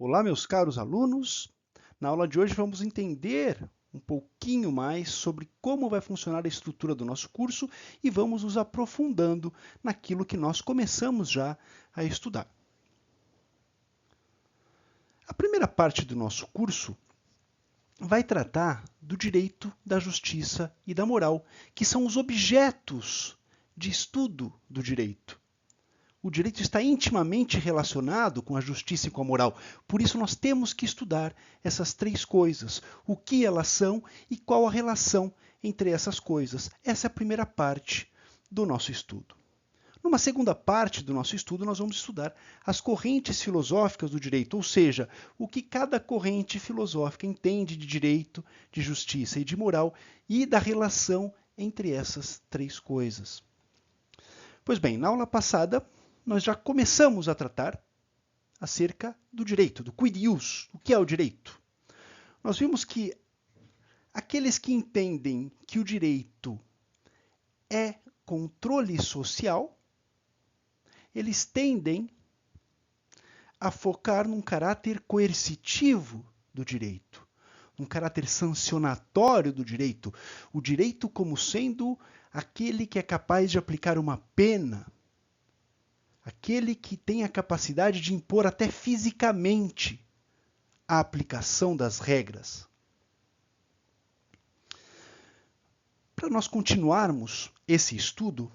Olá, meus caros alunos! Na aula de hoje vamos entender um pouquinho mais sobre como vai funcionar a estrutura do nosso curso e vamos nos aprofundando naquilo que nós começamos já a estudar. A primeira parte do nosso curso vai tratar do direito, da justiça e da moral, que são os objetos de estudo do direito. O direito está intimamente relacionado com a justiça e com a moral. Por isso, nós temos que estudar essas três coisas, o que elas são e qual a relação entre essas coisas. Essa é a primeira parte do nosso estudo. Numa segunda parte do nosso estudo, nós vamos estudar as correntes filosóficas do direito, ou seja, o que cada corrente filosófica entende de direito, de justiça e de moral e da relação entre essas três coisas. Pois bem, na aula passada, nós já começamos a tratar acerca do direito, do quid ius, o que é o direito. Nós vimos que aqueles que entendem que o direito é controle social, eles tendem a focar num caráter coercitivo do direito, num caráter sancionatório do direito, o direito como sendo aquele que é capaz de aplicar uma pena, aquele que tem a capacidade de impor até fisicamente a aplicação das regras. Para nós continuarmos esse estudo,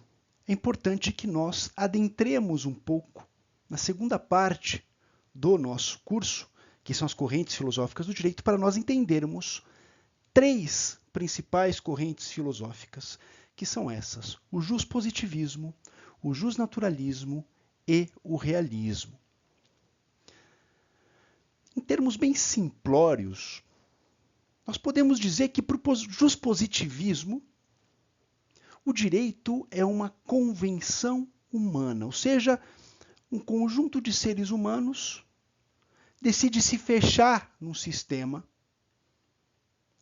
é importante que nós adentremos um pouco na segunda parte do nosso curso, que são as correntes filosóficas do direito, para nós entendermos três principais correntes filosóficas, que são essas: o juspositivismo, o jusnaturalismo e o realismo. Em termos bem simplórios, nós podemos dizer que para o juspositivismo, o direito é uma convenção humana, ou seja, um conjunto de seres humanos decide se fechar num sistema,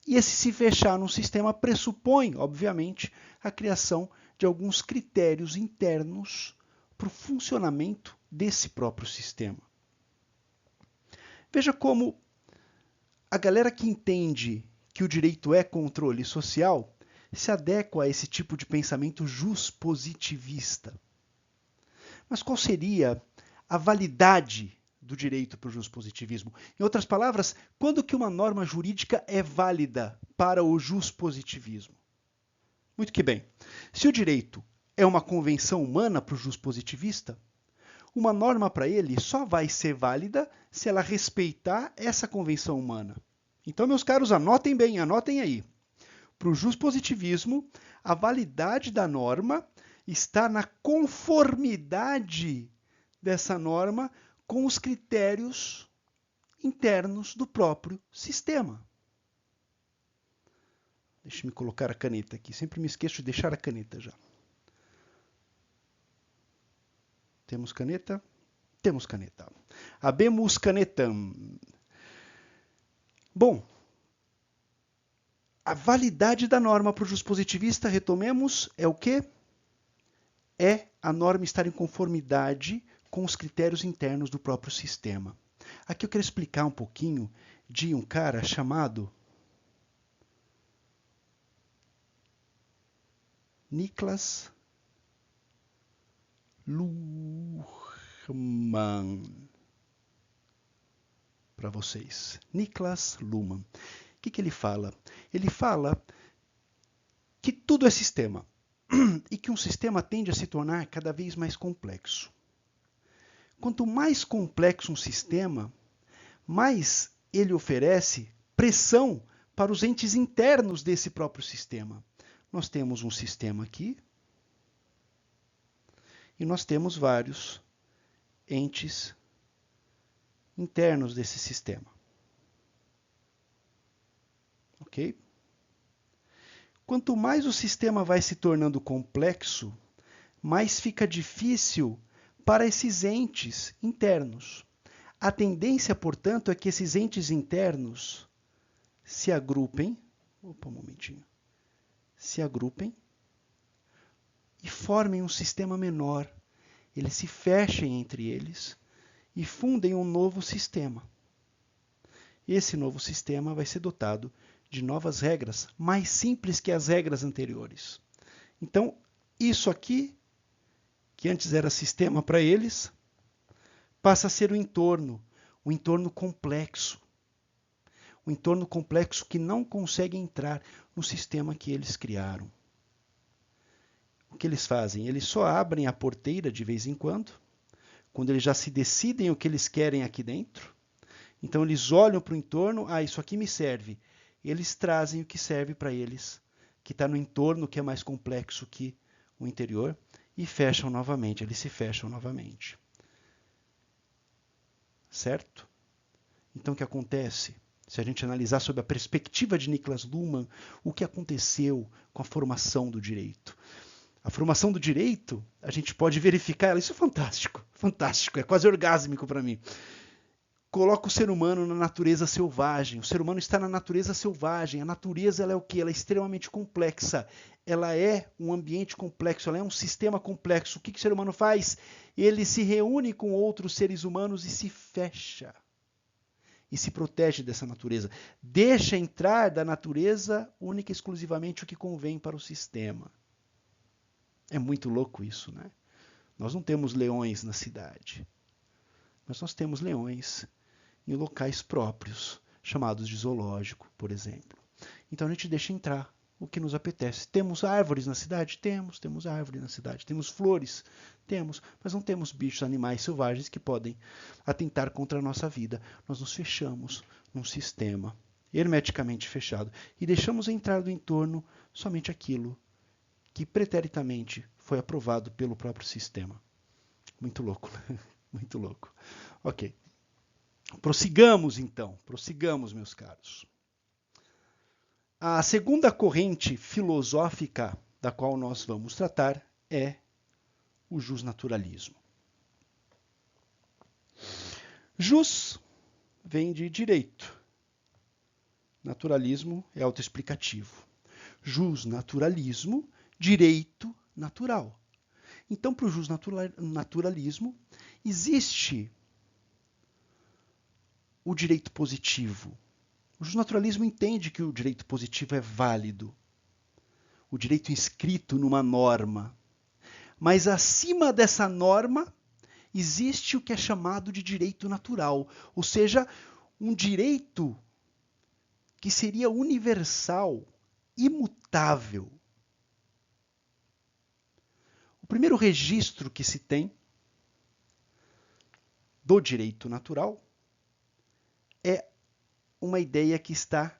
e esse se fechar num sistema pressupõe, obviamente, a criação de alguns critérios internos para o funcionamento desse próprio sistema. Veja como a galera que entende que o direito é controle social se adequa a esse tipo de pensamento juspositivista. Mas qual seria a validade do direito para o juspositivismo? Em outras palavras, quando que uma norma jurídica é válida para o juspositivismo? Muito que bem. Se o direito é uma convenção humana para o juspositivista, uma norma para ele só vai ser válida se ela respeitar essa convenção humana. Então, meus caros, anotem bem, anotem aí. Para o juspositivismo, a validade da norma está na conformidade dessa norma com os critérios internos do próprio sistema. Deixa eu colocar a caneta aqui. Sempre me esqueço de deixar a caneta já. Temos caneta? Temos caneta. Habemus canetam. Bom, a validade da norma para o juspositivista, retomemos, é o quê? É a norma estar em conformidade com os critérios internos do próprio sistema. Aqui eu quero explicar um pouquinho de um cara chamado Niklas Luhmann. Para vocês. Niklas Luhmann. O que ele fala? Ele fala que tudo é sistema e que um sistema tende a se tornar cada vez mais complexo. Quanto mais complexo um sistema, mais ele oferece pressão para os entes internos desse próprio sistema. Nós temos um sistema aqui e nós temos vários entes internos desse sistema. Ok? Quanto mais o sistema vai se tornando complexo, mais fica difícil para esses entes internos. A tendência, portanto, é que esses entes internos se agrupem, se agrupem e formem um sistema menor. Eles se fechem entre eles e fundem um novo sistema. esse novo sistema vai ser dotado de novas regras, mais simples que as regras anteriores. Então, isso aqui, que antes era sistema para eles, passa a ser um entorno complexo. Um entorno complexo que não consegue entrar no sistema que eles criaram. O que eles fazem? Eles só abrem a porteira de vez em quando eles já se decidem o que eles querem aqui dentro. Então eles olham para o entorno, isso aqui me serve. Eles trazem o que serve para eles, que está no entorno que é mais complexo que o interior, e fecham novamente, eles se fecham novamente. Certo? Então o que acontece? Se a gente analisar sob a perspectiva de Niklas Luhmann, o que aconteceu com a formação do direito? A formação do direito, a gente pode verificar ela, isso é fantástico, fantástico, é quase orgásmico para mim. Coloca o ser humano na natureza selvagem. O ser humano está na natureza selvagem. A natureza ela é o quê? Ela é extremamente complexa. Ela é um ambiente complexo, ela é um sistema complexo. O que o ser humano faz? Ele se reúne com outros seres humanos e se fecha. E se protege dessa natureza. Deixa entrar da natureza única e exclusivamente o que convém para o sistema. É muito louco isso, né? Nós não temos leões na cidade. Mas nós temos leões em locais próprios, chamados de zoológico, por exemplo. Então a gente deixa entrar o que nos apetece. Temos árvores na cidade? Temos árvore na cidade. Temos flores? Temos, mas não temos bichos, animais selvagens que podem atentar contra a nossa vida. Nós nos fechamos num sistema hermeticamente fechado e deixamos entrar do entorno somente aquilo que preteritamente foi aprovado pelo próprio sistema. Muito louco, né? Muito louco. Ok. Prossigamos, então. Prossigamos, meus caros. A segunda corrente filosófica da qual nós vamos tratar é o jusnaturalismo. Jus vem de direito. Naturalismo é autoexplicativo. Jusnaturalismo, direito natural. Então, para o jusnaturalismo, existe o direito positivo. O jusnaturalismo entende que o direito positivo é válido, o direito inscrito numa norma. Mas acima dessa norma, existe o que é chamado de direito natural, ou seja, um direito que seria universal, imutável. O primeiro registro que se tem do direito natural é uma ideia que está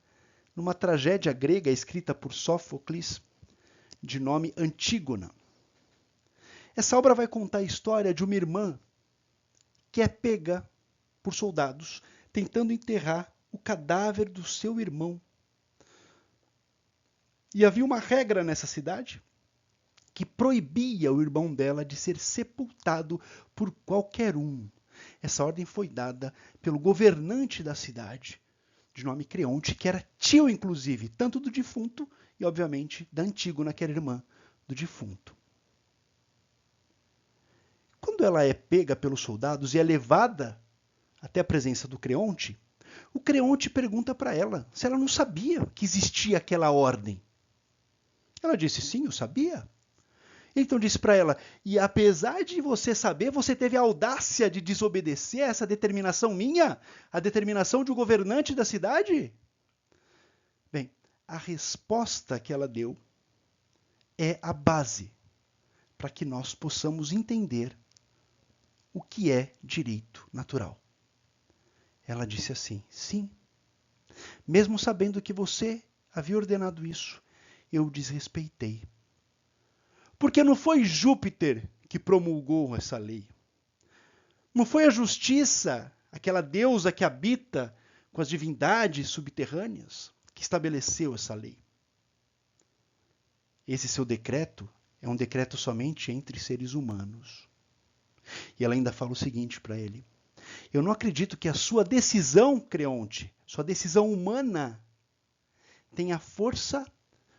numa tragédia grega escrita por Sófocles, de nome Antígona. Essa obra vai contar a história de uma irmã que é pega por soldados tentando enterrar o cadáver do seu irmão. E havia uma regra nessa cidade que proibia o irmão dela de ser sepultado por qualquer um. Essa ordem foi dada pelo governante da cidade, de nome Creonte, que era tio, inclusive, tanto do defunto e, obviamente, da Antígona, que era irmã do defunto. Quando ela é pega pelos soldados e é levada até a presença do Creonte, o Creonte pergunta para ela se ela não sabia que existia aquela ordem. Ela disse, sim, eu sabia. Então disse para ela, e apesar de você saber, você teve a audácia de desobedecer a essa determinação minha? A determinação de um governante da cidade? Bem, a resposta que ela deu é a base para que nós possamos entender o que é direito natural. Ela disse assim, sim, mesmo sabendo que você havia ordenado isso, eu desrespeitei. Porque não foi Júpiter que promulgou essa lei. Não foi a justiça, aquela deusa que habita com as divindades subterrâneas, que estabeleceu essa lei. Esse seu decreto é um decreto somente entre seres humanos. E ela ainda fala o seguinte para ele. Eu não acredito que a sua decisão, Creonte, sua decisão humana, tenha força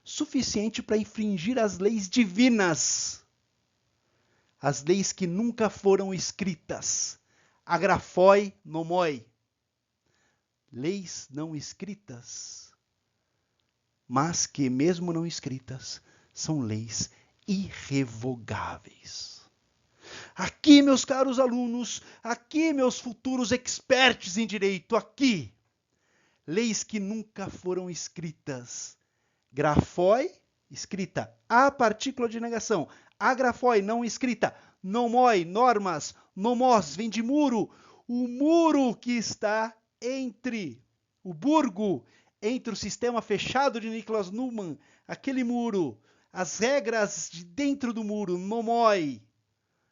suficiente para infringir as leis divinas, as leis que nunca foram escritas, agrafoi nomoi, leis não escritas, mas que, mesmo não escritas, são leis irrevogáveis. Aqui, meus caros alunos, aqui, meus futuros experts em direito, aqui, leis que nunca foram escritas. Grafoi, escrita, a partícula de negação. Agrafoi, não escrita. Nomoi, normas. Nomos, vem de muro. O muro que está entre o burgo, entre o sistema fechado de Niklas Luhmann, aquele muro, as regras de dentro do muro, nomoi.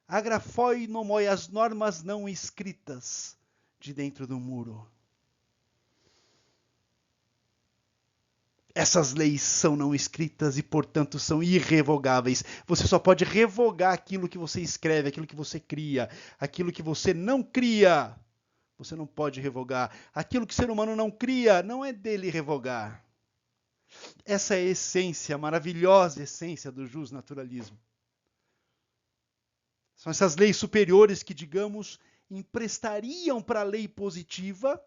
Agrafoi, nomoi, as normas não escritas de dentro do muro. Essas leis são não escritas e, portanto, são irrevogáveis. Você só pode revogar aquilo que você escreve, aquilo que você cria. Aquilo que você não cria, você não pode revogar. Aquilo que o ser humano não cria, não é dele revogar. Essa é a essência, a maravilhosa essência do justnaturalismo. São essas leis superiores que, digamos, emprestariam para a lei positiva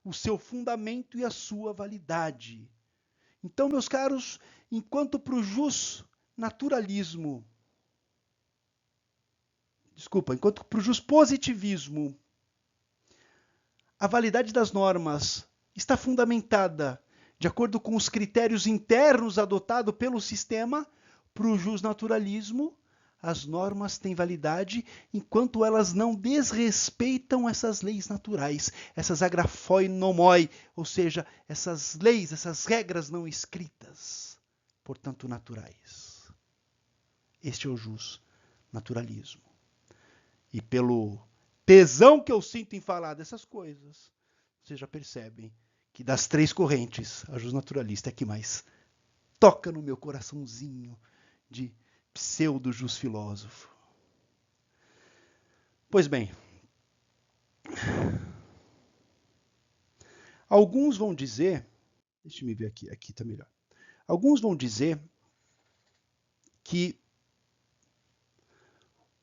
o seu fundamento e a sua validade. Então, meus caros, enquanto para o justpositivismo, a validade das normas está fundamentada de acordo com os critérios internos adotados pelo sistema, para o justnaturalismo, as normas têm validade enquanto elas não desrespeitam essas leis naturais, essas agrafoi nomoi, ou seja, essas leis, essas regras não escritas, portanto naturais. Este é o justnaturalismo. E pelo tesão que eu sinto em falar dessas coisas, vocês já percebem que das três correntes, a justnaturalista é que mais toca no meu coraçãozinho de pseudo-just-filósofo. Pois bem, alguns vão dizer, deixa eu ver aqui está melhor. Alguns vão dizer que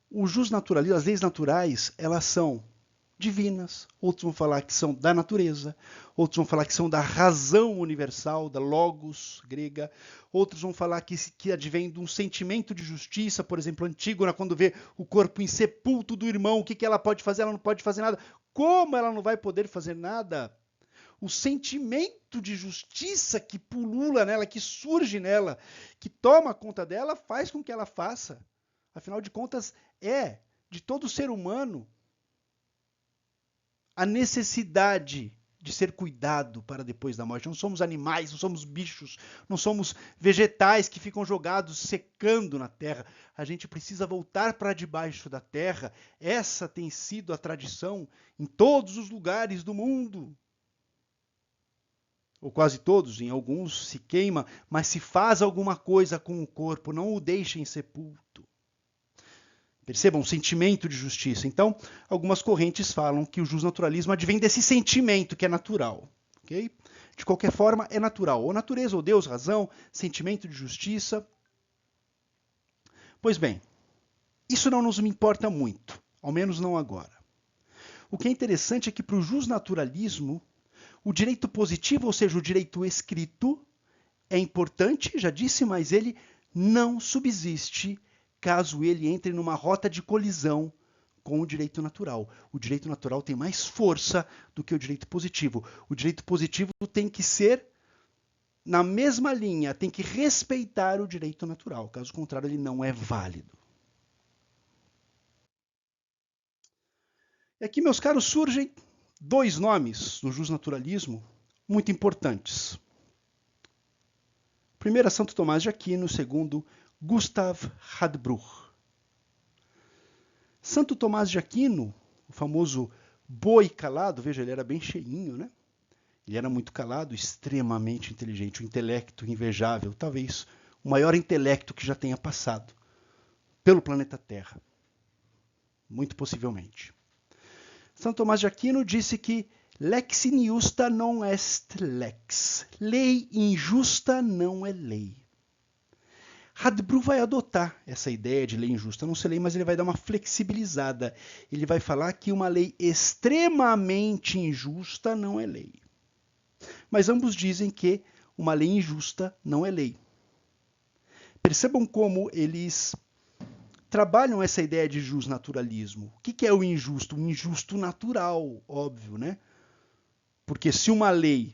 o justnaturalismo, as leis naturais, elas são divinas, outros vão falar que são da natureza, outros vão falar que são da razão universal, da logos grega, outros vão falar que advém de um sentimento de justiça, por exemplo, Antígona, quando vê o corpo insepulto do irmão, o que ela pode fazer? Ela não pode fazer nada. Como ela não vai poder fazer nada? O sentimento de justiça que pulula nela, que surge nela, que toma conta dela, faz com que ela faça. Afinal de contas, é de todo ser humano a necessidade de ser cuidado para depois da morte. Não somos animais, não somos bichos, não somos vegetais que ficam jogados, secando na terra. A gente precisa voltar para debaixo da terra. Essa tem sido a tradição em todos os lugares do mundo. Ou quase todos, em alguns se queima, mas se faz alguma coisa com o corpo, não o deixem sepulto. Percebam, um sentimento de justiça. Então, algumas correntes falam que o justnaturalismo advém desse sentimento que é natural. Okay? De qualquer forma, é natural. Ou natureza, ou Deus, razão, sentimento de justiça. Pois bem, isso não nos importa muito, ao menos não agora. O que é interessante é que para o justnaturalismo, o direito positivo, ou seja, o direito escrito, é importante, já disse, mas ele não subsiste caso ele entre numa rota de colisão com o direito natural. O direito natural tem mais força do que o direito positivo. O direito positivo tem que ser na mesma linha, tem que respeitar o direito natural. Caso contrário, ele não é válido. E aqui, meus caros, surgem dois nomes no justnaturalismo muito importantes. Primeiro é Santo Tomás de Aquino, segundo Gustav Radbruch. Santo Tomás de Aquino, o famoso boi calado, veja, ele era bem cheinho, né? Ele era muito calado, extremamente inteligente, um intelecto invejável, talvez o maior intelecto que já tenha passado pelo planeta Terra. Muito possivelmente. Santo Tomás de Aquino disse que lex injusta non est lex. Lei injusta não é lei. Radbruch vai adotar essa ideia de lei injusta não ser lei, mas ele vai dar uma flexibilizada. Ele vai falar que uma lei extremamente injusta não é lei. Mas ambos dizem que uma lei injusta não é lei. Percebam como eles trabalham essa ideia de justnaturalismo. O que é o injusto? O injusto natural, óbvio, né? Porque se uma lei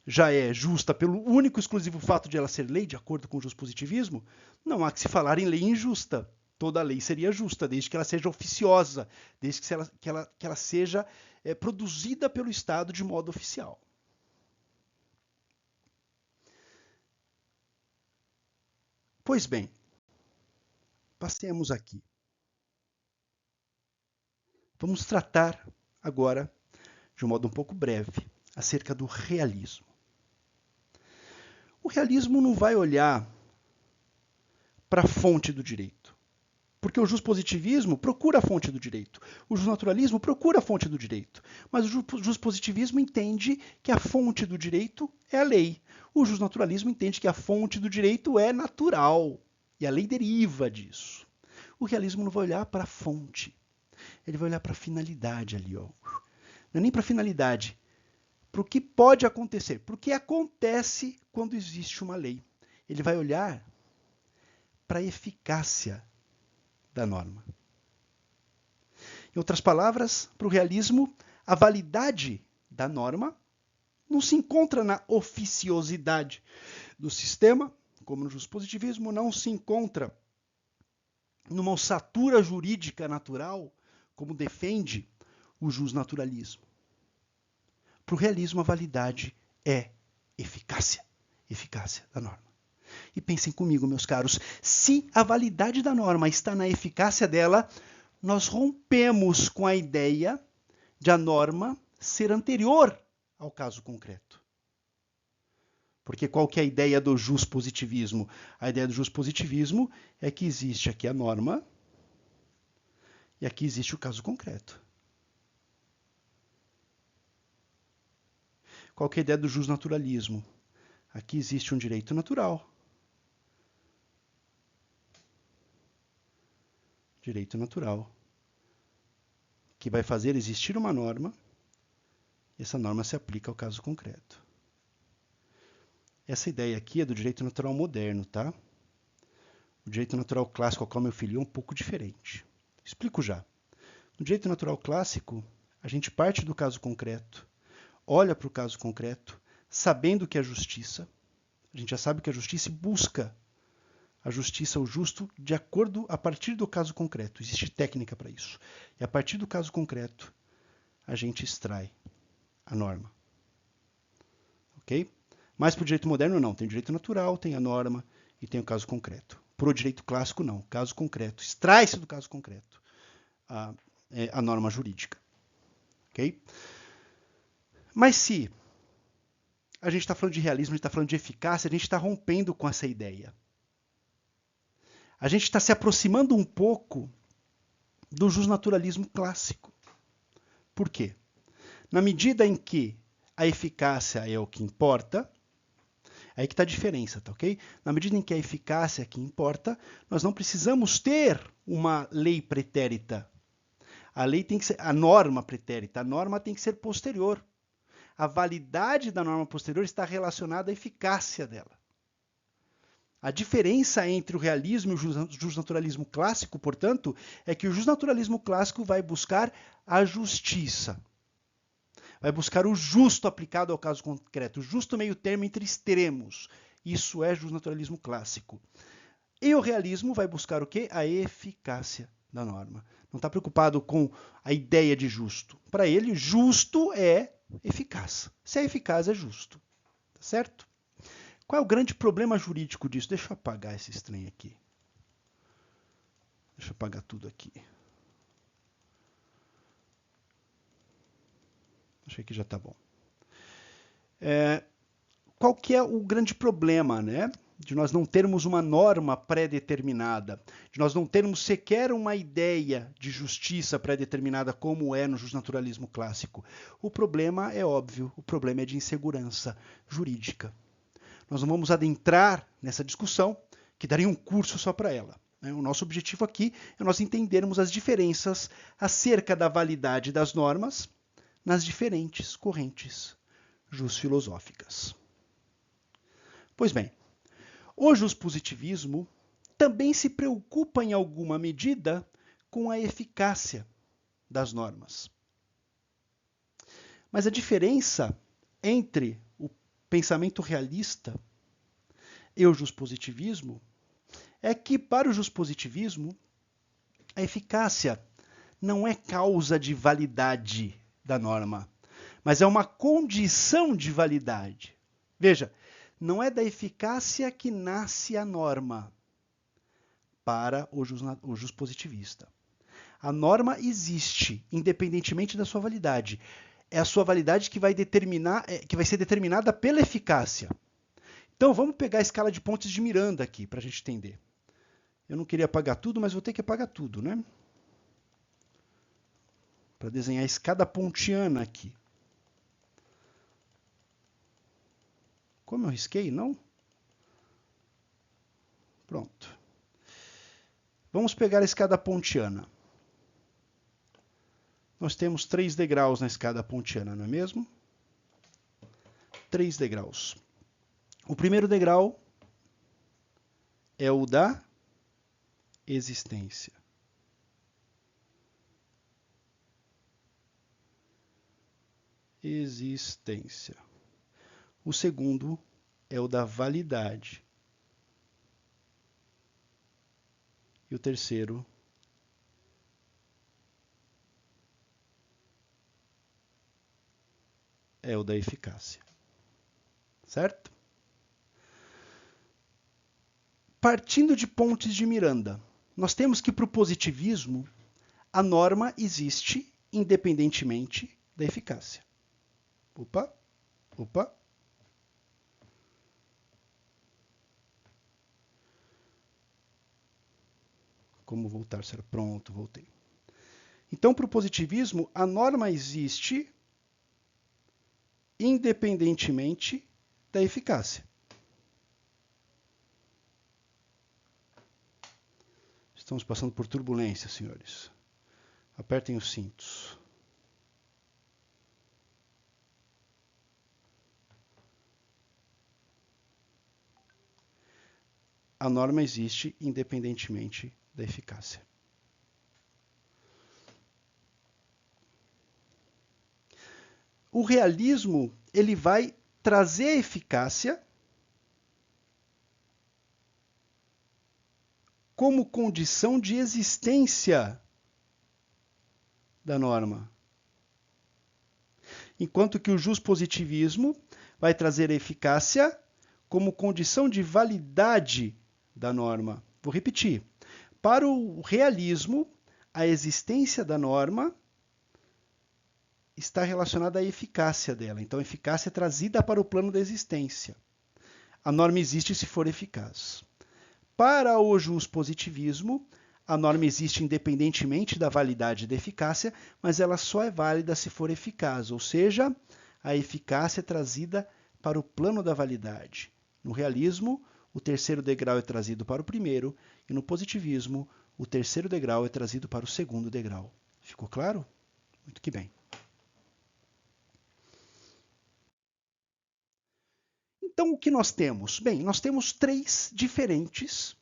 já é justa pelo único e exclusivo fato de ela ser lei, de acordo com o justpositivismo, não há que se falar em lei injusta. Toda lei seria justa, desde que ela seja oficiosa, desde que ela seja produzida pelo Estado de modo oficial. Pois bem, passemos aqui. Vamos tratar agora, de um modo um pouco breve, acerca do realismo. O realismo não vai olhar para a fonte do direito, porque o justpositivismo procura a fonte do direito, o justnaturalismo procura a fonte do direito, mas o justpositivismo entende que a fonte do direito é a lei, o justnaturalismo entende que a fonte do direito é natural, e a lei deriva disso. O realismo não vai olhar para a fonte, ele vai olhar para a finalidade ali, ó. Não é nem para a finalidade, para o que pode acontecer, para o que acontece quando existe uma lei. Ele vai olhar para a eficácia da norma. Em outras palavras, para o realismo, a validade da norma não se encontra na oficiosidade do sistema, como no justpositivismo, não se encontra numa ossatura jurídica natural, como defende o justnaturalismo. Para o realismo, a validade é eficácia da norma. E pensem comigo, meus caros, se a validade da norma está na eficácia dela, nós rompemos com a ideia de a norma ser anterior ao caso concreto. Porque qual que é a ideia do justpositivismo? A ideia do justpositivismo é que existe aqui a norma e aqui existe o caso concreto. Qual que é a ideia do justnaturalismo? Aqui existe um direito natural. Direito natural. Que vai fazer existir uma norma e essa norma se aplica ao caso concreto. Essa ideia aqui é do direito natural moderno, tá? O direito natural clássico ao qual meu filho é um pouco diferente. Explico já. No direito natural clássico, a gente parte do caso concreto, olha para o caso concreto, sabendo que é justiça. A gente já sabe que a justiça busca a justiça, o justo, de acordo a partir do caso concreto. Existe técnica para isso. E a partir do caso concreto, a gente extrai a norma. Ok? Mas para o direito moderno, não. Tem o direito natural, tem a norma e tem o caso concreto. Para o direito clássico, não. Caso concreto. Extrai-se do caso concreto a norma jurídica. Ok? Mas se a gente está falando de realismo, a gente está falando de eficácia, a gente está rompendo com essa ideia. A gente está se aproximando um pouco do justnaturalismo clássico. Por quê? Na medida em que a eficácia é o que importa, aí que está a diferença, tá ok? Na medida em que a eficácia é que importa, nós não precisamos ter uma lei pretérita. A lei tem que ser a norma pretérita, a norma tem que ser posterior. A validade da norma posterior está relacionada à eficácia dela. A diferença entre o realismo e o justnaturalismo clássico, portanto, é que o justnaturalismo clássico vai buscar a justiça. Vai buscar o justo aplicado ao caso concreto, o justo meio termo entre extremos. Isso é justnaturalismo clássico. E o realismo vai buscar o quê? A eficácia da norma. Não está preocupado com a ideia de justo. Para ele, justo é eficaz. Se é eficaz, é justo. Tá certo? Qual é o grande problema jurídico disso? Deixa eu apagar esse trem aqui. Deixa eu apagar tudo aqui. Achei que já está bom. Qual que é o grande problema, né? De nós não termos uma norma pré-determinada, de nós não termos sequer uma ideia de justiça pré-determinada como é no justnaturalismo clássico. O problema é óbvio, o problema é de insegurança jurídica. Nós não vamos adentrar nessa discussão, que daria um curso só para ela. O nosso objetivo aqui é nós entendermos as diferenças acerca da validade das normas nas diferentes correntes jusfilosóficas. Pois bem, o juspositivismo também se preocupa em alguma medida com a eficácia das normas. Mas a diferença entre o pensamento realista e o juspositivismo é que, para o juspositivismo, a eficácia não é causa de validade da norma, mas é uma condição de validade. Veja, não é da eficácia que nasce a norma para o juspositivista. A norma existe, independentemente da sua validade. É a sua validade que vai ser determinada pela eficácia. Então, vamos pegar a escala de pontes de Miranda aqui, para a gente entender. Eu não queria apagar tudo, mas vou ter que apagar tudo, né? Para desenhar a escada pontiana aqui. Como eu risquei, não? Pronto. Vamos pegar a escada pontiana. Nós temos 3 degraus na escada pontiana, não é mesmo? 3 degraus. O primeiro degrau é o da existência. Existência. O segundo é o da validade. E o terceiro é o da eficácia. Certo? Partindo de pontes de Miranda, nós temos que, para o positivismo, a norma existe independentemente da eficácia. Opa. Como voltar? Será? Pronto, voltei. Então, para o positivismo, a norma existe independentemente da eficácia. Estamos passando por turbulência, senhores. Apertem os cintos. A norma existe independentemente da eficácia. O realismo, ele vai trazer a eficácia como condição de existência da norma. Enquanto que o juspositivismo vai trazer a eficácia como condição de validade da norma. Vou repetir. Para o realismo, a existência da norma está relacionada à eficácia dela. Então, a eficácia é trazida para o plano da existência. A norma existe se for eficaz. Para o juspositivismo, a norma existe independentemente da validade e da eficácia, mas ela só é válida se for eficaz, ou seja, a eficácia é trazida para o plano da validade. No realismo, o terceiro degrau é trazido para o primeiro, e no positivismo, o terceiro degrau é trazido para o segundo degrau. Ficou claro? Muito que bem. Então, o que nós temos? Bem, nós temos 3 diferentes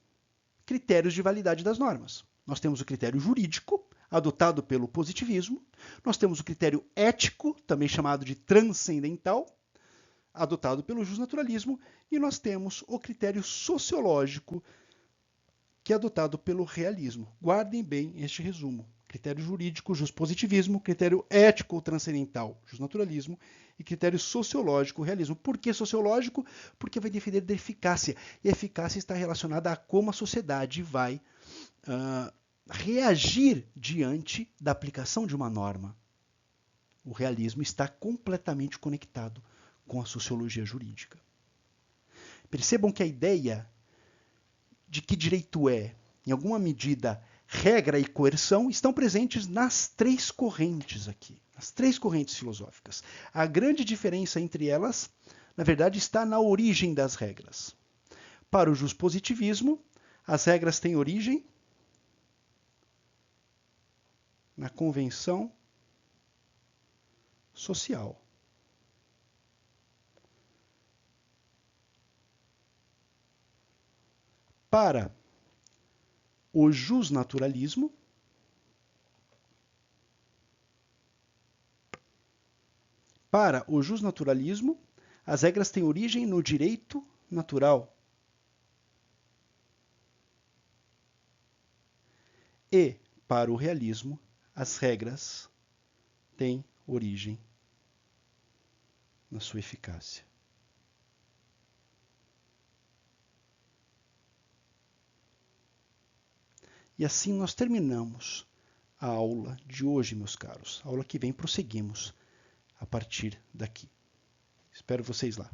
critérios de validade das normas. Nós temos o critério jurídico, adotado pelo positivismo. Nós temos o critério ético, também chamado de transcendental, adotado pelo justnaturalismo. E nós temos o critério sociológico, que é adotado pelo realismo. Guardem bem este resumo. Critério jurídico, juspositivismo, critério ético, transcendental, justnaturalismo, e critério sociológico, realismo. Por que sociológico? Porque vai defender da eficácia. E a eficácia está relacionada a como a sociedade vai reagir diante da aplicação de uma norma. O realismo está completamente conectado com a sociologia jurídica. Percebam que a ideia de que direito é, em alguma medida, regra e coerção, estão presentes nas 3 correntes aqui, as 3 correntes filosóficas. A grande diferença entre elas, na verdade, está na origem das regras. para o juspositivismo, as regras têm origem na convenção social. Para o jusnaturalismo, as regras têm origem no direito natural. E, para o realismo, as regras têm origem na sua eficácia. E assim nós terminamos a aula de hoje, meus caros. A aula que vem prosseguimos a partir daqui. Espero vocês lá.